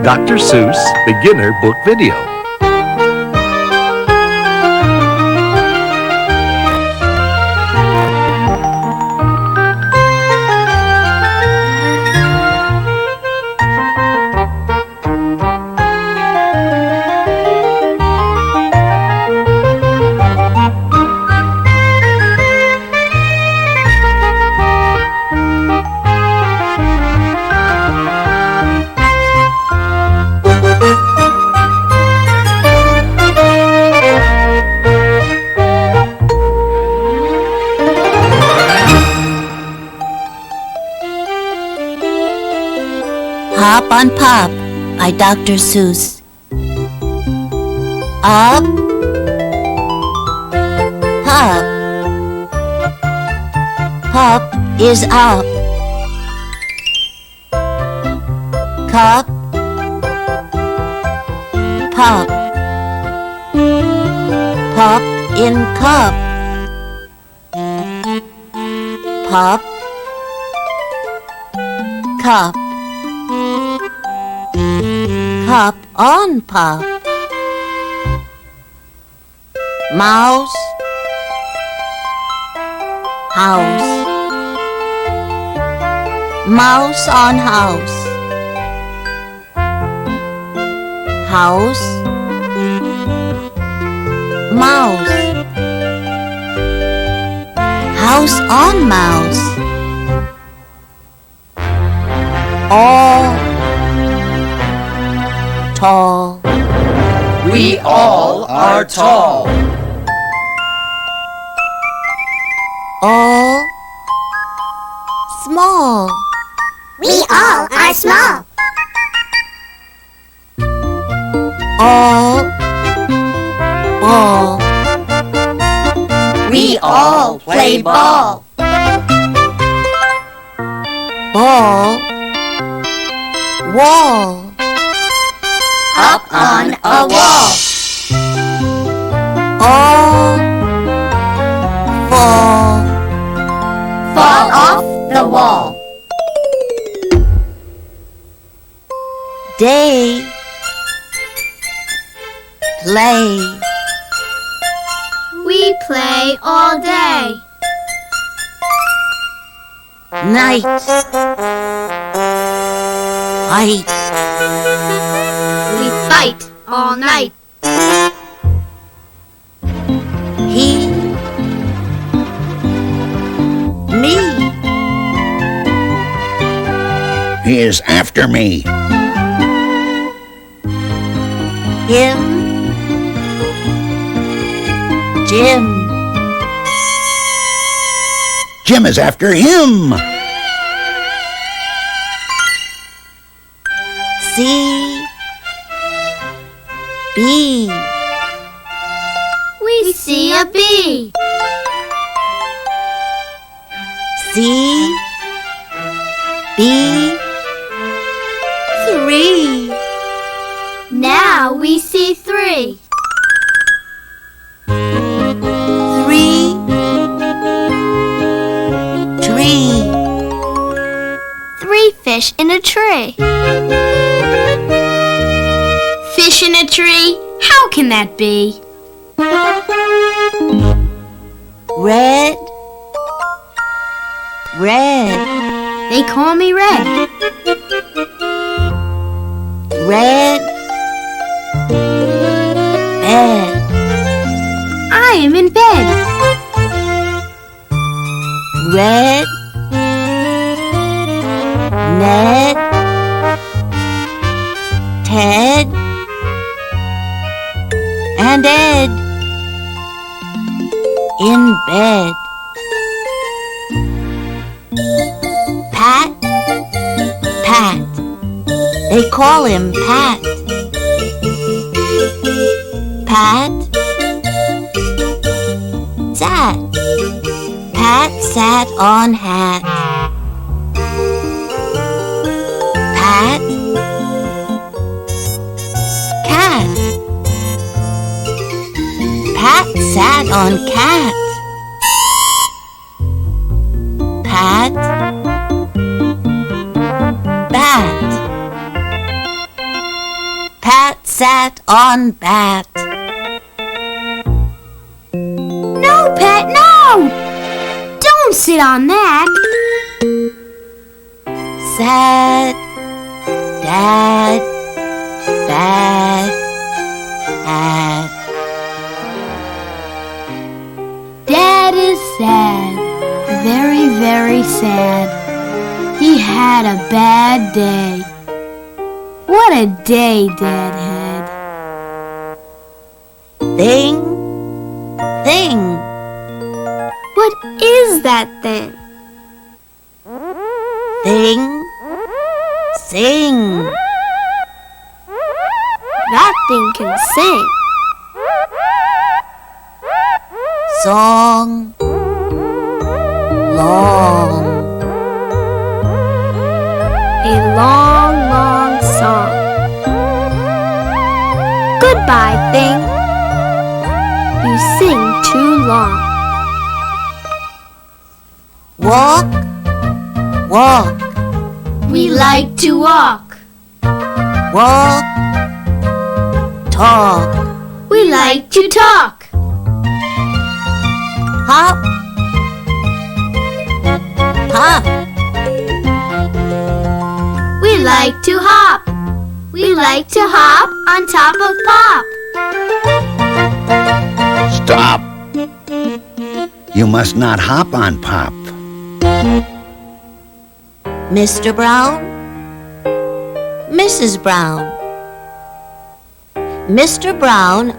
Dr. Suess Beginner Book Video. Hop on Pop by Dr. Suess. Up, hop. Pop is up. Cup, pop. Pop in cup. Pop, cup. Cup on Pop. Mouse, house. Mouse on house. House, mouse. House on mouse. All, tall. We all are tall. All, small. We all are small. All, ball. We all play ball. Ball, wall. Up on a wall. All, fall. Fall off the wall. Day, play. We play all day. Night, fight. We fight all night. He, me. He is after me. Him, Jim. Jim is after him. C, B. We see a bee. C, B, 3. Now we see 3. 3, tree. 3 fish in a tree. Fish in a tree? How can that be? Red, red. They call me Red. Red, bed. I am in bed. Red, Ned, Ted, and Ed in bed. Pat, Pat. They call him Pat. Pat, sat. Pat sat on hat. Pat, cat. Pat sat on cat. Pat, bat. sat on bat. No, Pat, no! Don't sit on that. Sad, dad, bad, hat. Dad is sad, very, very sad. He had a bad day. What a day Dad had. Thing, thing. What is that thing? Thing, sing. That thing can sing. Song, long. A long, long song. Goodbye, thing. You sing too long. Walk, walk. We like to walk. Walk, talk. We like to talk. Hop, hop. We like to hop. We like to hop on top of Pop. Stop. You must not hop on Pop. Mr. Brown, Mrs. Brown. Mr. Brown,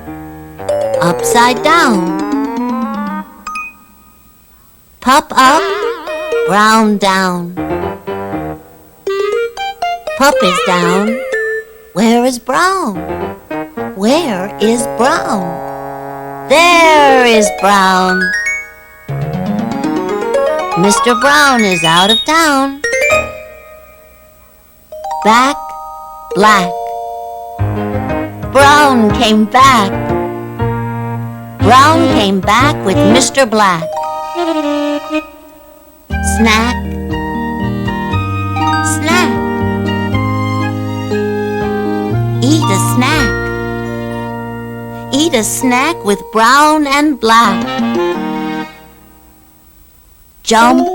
upside down. Pup up, Brown down. Pup is down. Where is Brown? Where is Brown? There is Brown. Mr. Brown is out of town. Back, black. Brown came back. Brown came back with Mr. Black. Snack, snack. Eat a snack. Eat a snack with Brown and Black. Jump,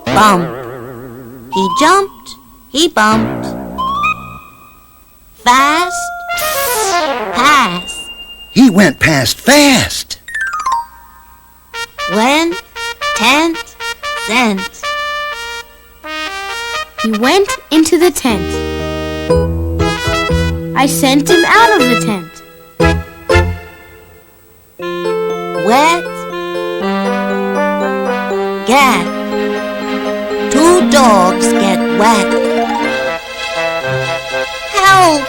bump. He jumped, he bumped. Fast, pass. He went past fast. Went, tent, sent. He went into the tent. I sent him out of the tent. Wet, get. Two dogs get wet. Help!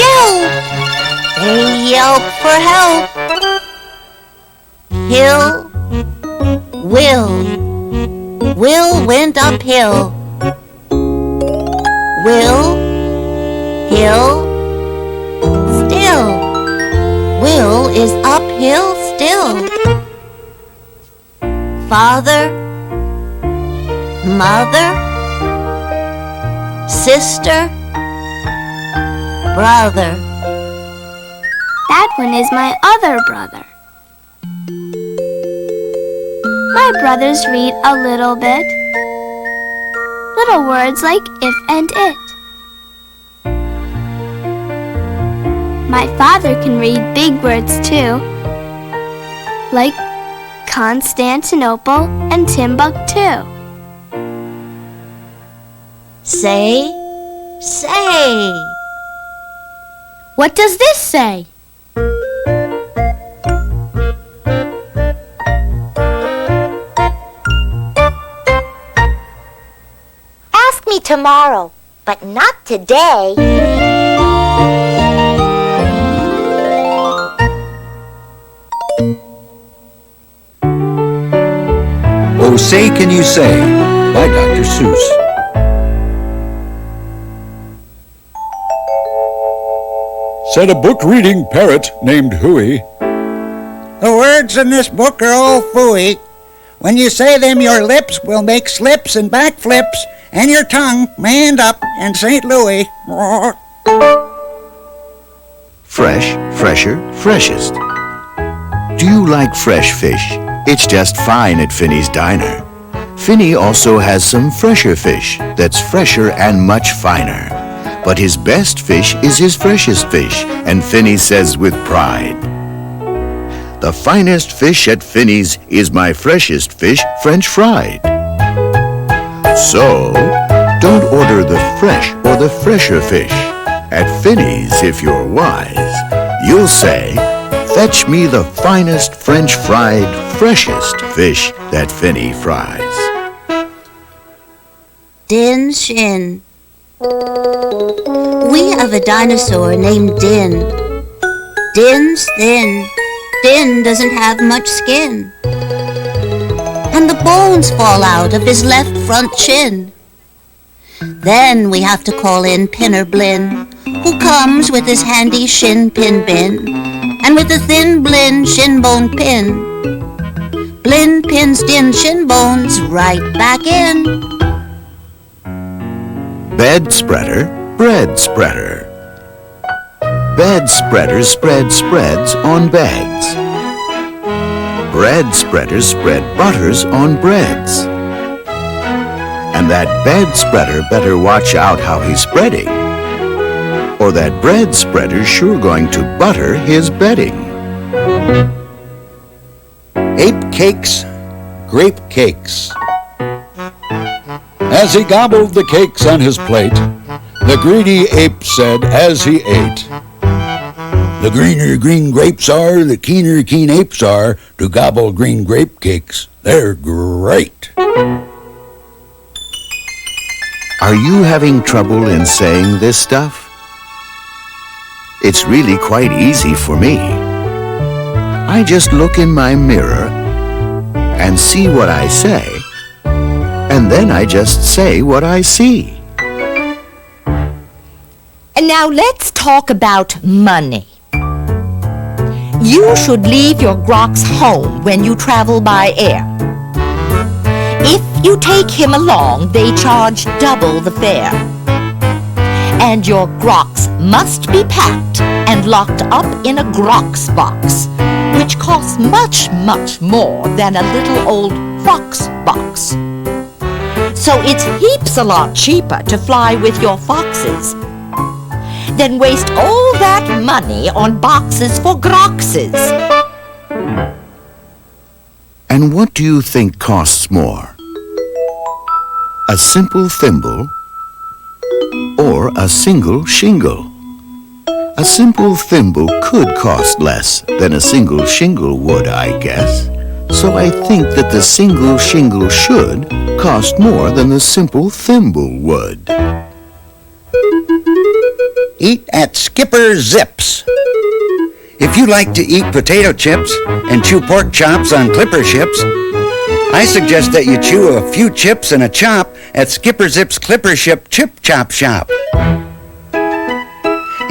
Yelp! They yelp for help. Hill, Will went uphill. Will, hill, still. Will is uphill still. Father, mother, sister, brother. That one is my other brother. My brothers read a little bit. Little words like if and it. My father can read big words too, like Constantinople and Timbuktu. Say, say. What does this say? Ask me tomorrow, but not today. Oh, Say Can You Say by Dr. Seuss. Said a book-reading parrot named Huey. The words in this book are all phooey. When you say them, your lips will make slips and backflips, and your tongue may end up in St. Louis. Fresh, fresher, freshest. Do you like fresh fish? It's just fine at Finney's Diner. Finney also has some fresher fish that's fresher and much finer. But his best fish is his freshest fish, and Finney says with pride, "The finest fish at Finney's is my freshest fish, French fried." So, don't order the fresh or the fresher fish. At Finney's, if you're wise, you'll say, "Fetch me the finest French fried, freshest fish that Finney fries." Din Shin. We have a dinosaur named Din. Din's thin. Din doesn't have much skin. And the bones fall out of his left front chin. Then we have to call in Pinner Blinn, who comes with his handy shin pin bin, and with a thin Blinn shin bone pin. Blinn pins Din's shin bones right back in. Bed spreader, bread spreader. Bed spreaders spread spreads on beds. Bread spreaders spread butters on breads. And that bed spreader better watch out how he's spreading, or that bread spreader's sure going to butter his bedding. Ape cakes, grape cakes. As he gobbled the cakes on his plate, the greedy ape said as he ate, "The greener green grapes are, the keener keen apes are to gobble green grape cakes. They're great." Are you having trouble in saying this stuff? It's really quite easy for me. I just look in my mirror and see what I say, and then I just say what I see. And now let's talk about money. You should leave your grox home when you travel by air. If you take him along, they charge double the fare. And your grox must be packed and locked up in a grox box, which costs much, much more than a little old fox box. So it's heaps a lot cheaper to fly with your foxes than waste all that money on boxes for groxes. And what do you think costs more? A simple thimble or a single shingle? A simple thimble could cost less than a single shingle would, I guess. So I think that the single shingle should cost more than the simple thimble would. Eat at Skipper Zips. If you like to eat potato chips and chew pork chops on clipper ships, I suggest that you chew a few chips and a chop at Skipper Zip's Clipper Ship Chip Chop Shop.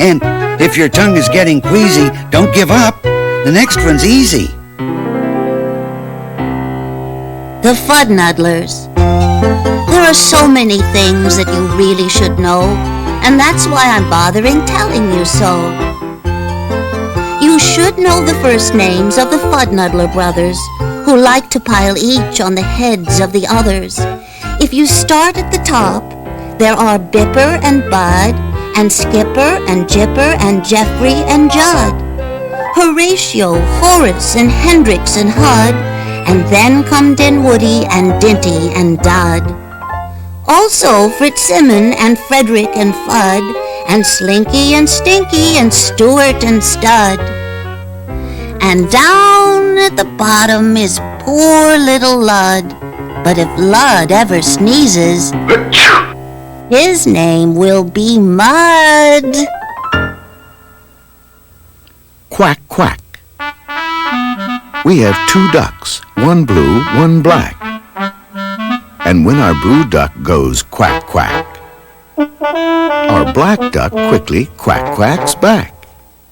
And if your tongue is getting queasy, don't give up. The next one's easy. The Fudnuddlers. There are so many things that you really should know, and that's why I'm bothering telling you so. You should know the first names of the Fudnuddler brothers, who like to pile each on the heads of the others. If you start at the top, there are Bipper and Bud, and Skipper and Jipper and Jeffrey and Judd, Horatio, Horace and Hendrix and Hud, and then come Dinwoody and Dinty and Dud. Also Fitzsimmon and Frederick and Fudd, and Slinky and Stinky and Stuart and Stud. And down at the bottom is poor little Lud. But if Lud ever sneezes, his name will be Mud. Quack, quack. We have 2 ducks, one blue, one black. And when our blue duck goes quack, quack, our black duck quickly quack, quacks back.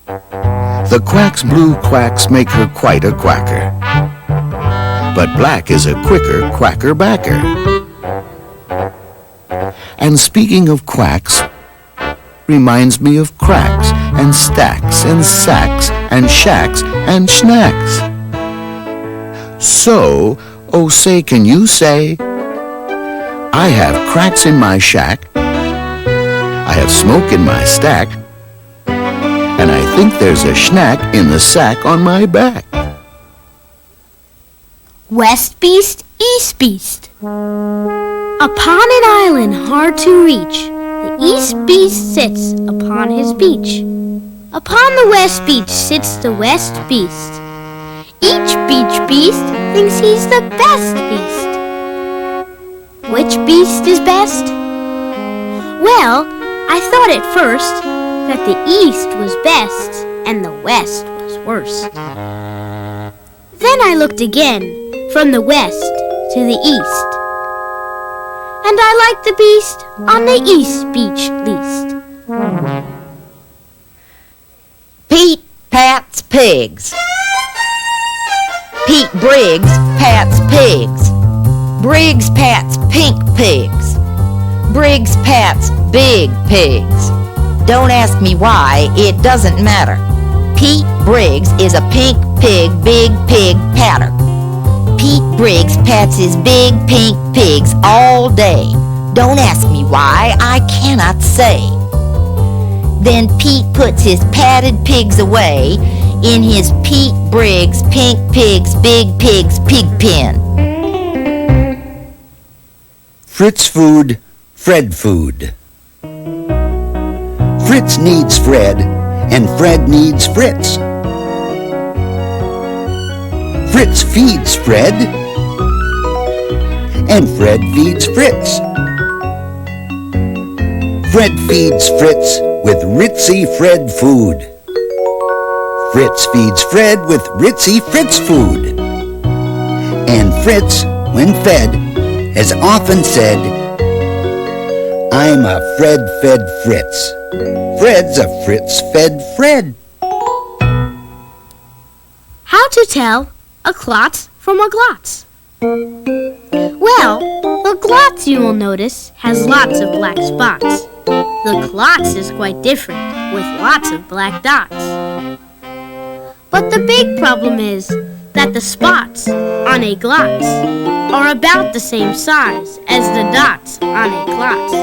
The quack's blue quacks make her quite a quacker, but black is a quicker quacker backer. And speaking of quacks, reminds me of cracks and stacks and sacks and shacks and schnacks. So, oh say, can you say, I have cracks in my shack, I have smoke in my stack, and I think there's a schnack in the sack on my back. West Beast, East Beast. Upon an island hard to reach, the East Beast sits upon his beach. Upon the West Beach sits the West Beast. Each beach beast thinks he's the best beast. Which beast is best? Well, I thought at first that the East was best and the West was worst. Then I looked again from the West to the East, and I liked the beast on the East Beach least. Pete pats pigs. Pete Briggs pats pigs. Briggs pats pink pigs. Briggs pats big pigs. Don't ask me why, it doesn't matter. Pete Briggs is a pink pig, big pig patter. Pete Briggs pats his big pink pigs all day. Don't ask me why, I cannot say. Then Pete puts his patted pigs away in his Pete Briggs pink pigs, big pigs pig pen. Fritz food, Fred food. Fritz needs Fred, and Fred needs Fritz. Fritz feeds Fred, and Fred feeds Fritz. Fred feeds Fritz with ritzy Fred food. Fritz feeds Fred with ritzy Fritz food. And Fritz, when fed, has often said, I'm a Fred-fed Fritz. Fred's a Fritz-fed Fred. How to tell a klotz from a glotz? Well, the glotz, you will notice, has lots of black spots. The klotz is quite different, with lots of black dots. But the big problem is that the spots on a glotz are about the same size as the dots on a klotz.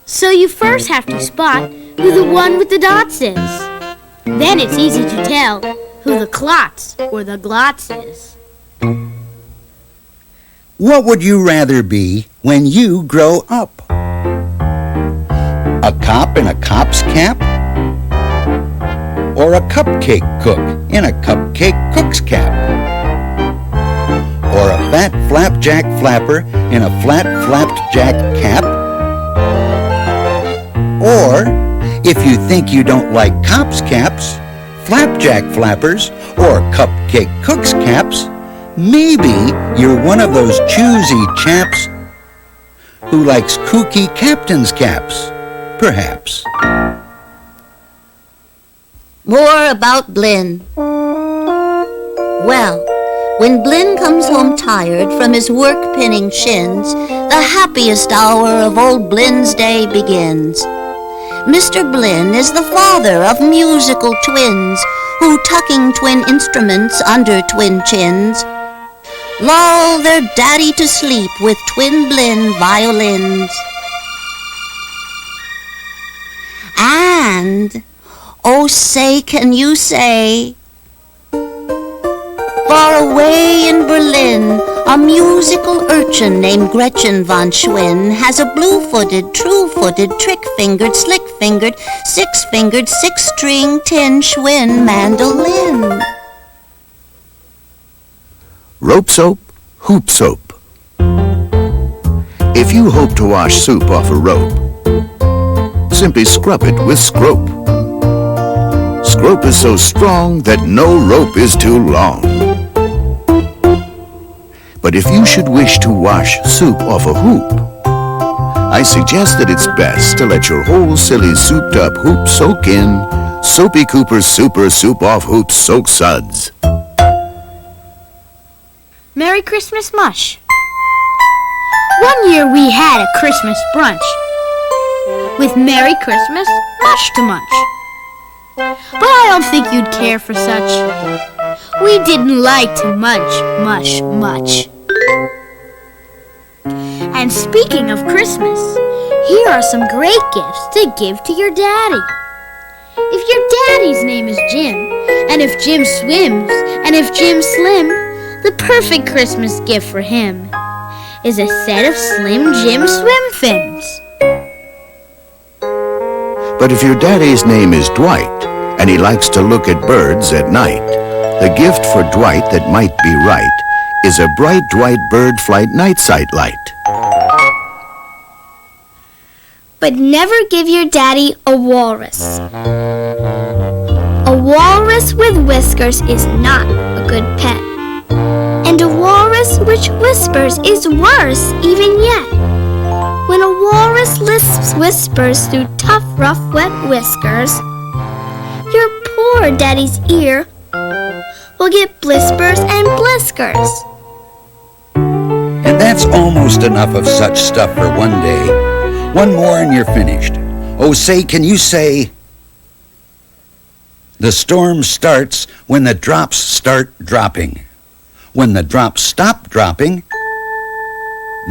So you first have to spot who the one with the dots is. Then it's easy to tell who the klotz or the glotz is. What would you rather be when you grow up? A cop in a cop's cap? Or a cupcake cook in a cupcake cook's cap? Or a fat flapjack flapper in a flat flapjack cap? Or, if you think you don't like cops' caps, flapjack flappers, or cupcake cooks' caps, maybe you're one of those choosy chaps who likes kooky captain's caps, perhaps. More about Blinn. Well, when Blinn comes home tired from his work-pinning shins, the happiest hour of old Blinn's day begins. Mr. Blinn is the father of musical twins who, tucking twin instruments under twin chins, lull their daddy to sleep with twin Blinn violins. And, oh say, can you say, far away in Berlin, a musical urchin named Gretchen von Schwinn has a blue-footed, true-footed, trick-fingered, slick-fingered, six-fingered, six-string, tin Schwinn mandolin. Rope soap, hoop soap. If you hope to wash soup off a rope, simply scrub it with scrope. Scrope is so strong that no rope is too long. But if you should wish to wash soup off a hoop, I suggest that it's best to let your whole silly souped-up hoop soak in Soapy Cooper's Super Soup Off Hoop Soak Suds. Merry Christmas Mush. One year we had a Christmas brunch with Merry Christmas, mush to munch. But I don't think you'd care for such. We didn't like to munch much. And speaking of Christmas, here are some great gifts to give to your daddy. If your daddy's name is Jim, and if Jim swims, and if Jim's slim, the perfect Christmas gift for him is a set of Slim Jim swim fins. But if your daddy's name is Dwight, and he likes to look at birds at night, the gift for Dwight that might be right is a bright Dwight bird flight night sight light. But never give your daddy a walrus. A walrus with whiskers is not a good pet. And a walrus which whispers is worse even yet. When a walrus lisps whispers through tough, rough, wet whiskers, your poor daddy's ear will get blispers and bliskers. And that's almost enough of such stuff for one day. One more and you're finished. Oh, say, can you say, the storm starts when the drops start dropping. When the drops stop dropping,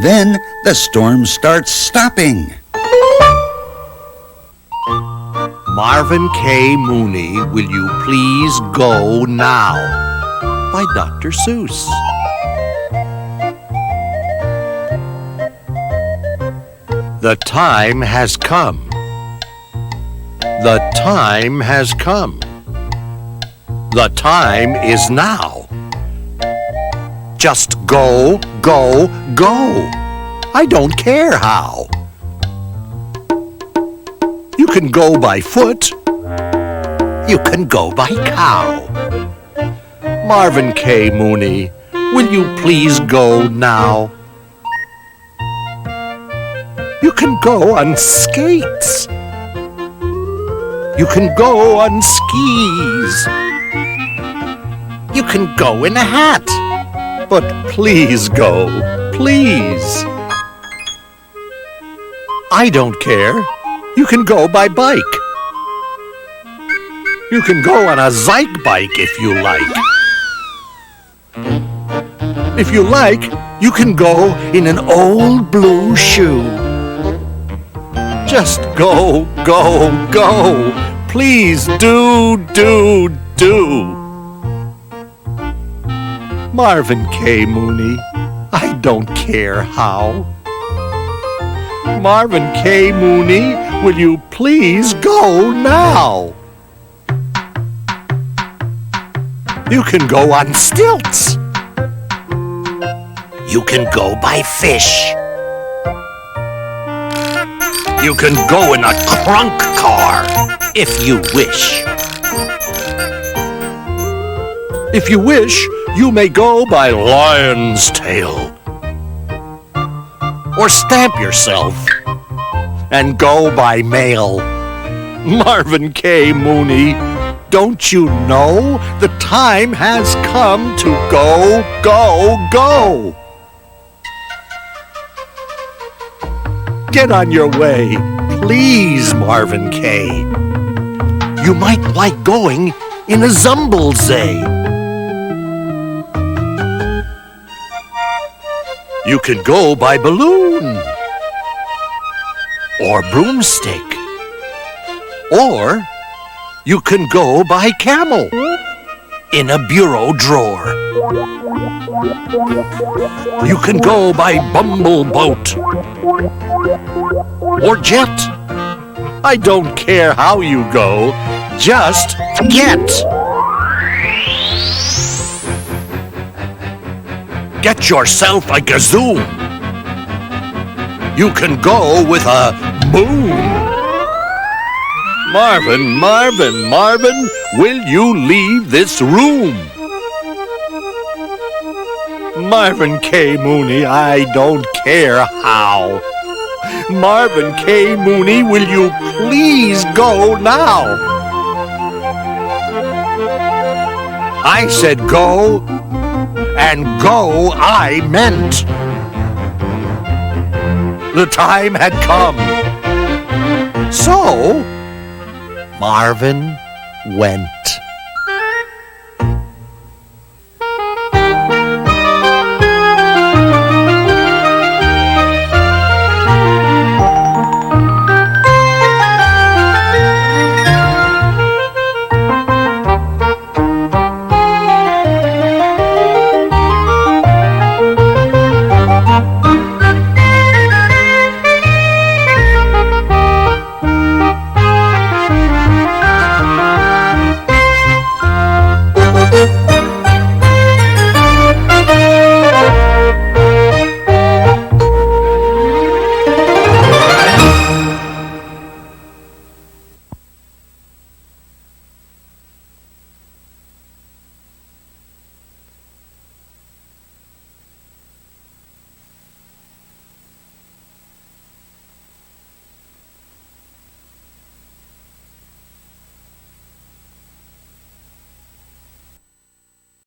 then the storm starts stopping. Marvin K. Mooney, Will You Please Go Now? By Dr. Seuss. The time has come. The time has come. The time is now. Just go, go, go. I don't care how. You can go by foot. You can go by cow. Marvin K. Mooney, will you please go now? You can go on skates. You can go on skis. You can go in a hat. But please go, please. I don't care. You can go by bike. You can go on a Zyke bike if you like. If you like, you can go in an old blue shoe. Just go, go, go. Please do, do, do. Marvin K. Mooney, I don't care how. Marvin K. Mooney, will you please go now? You can go on stilts. You can go by fish. You can go in a trunk car, if you wish. If you wish, you may go by lion's tail. Or stamp yourself and go by mail. Marvin K. Mooney, don't you know the time has come to go, go, go? Get on your way, please, Marvin K. You might like going in a Zumblezay. You can go by balloon or broomstick, or you can go by camel in a bureau drawer. You can go by bumbleboat or jet. I don't care how you go, just get. Get yourself a gazoon. You can go with a moon. Marvin, Marvin, Marvin, will you leave this room? Marvin K. Mooney, I don't care how. Marvin K. Mooney, will you please go now? I said go, and go I meant. the time had come. So, Marvin went.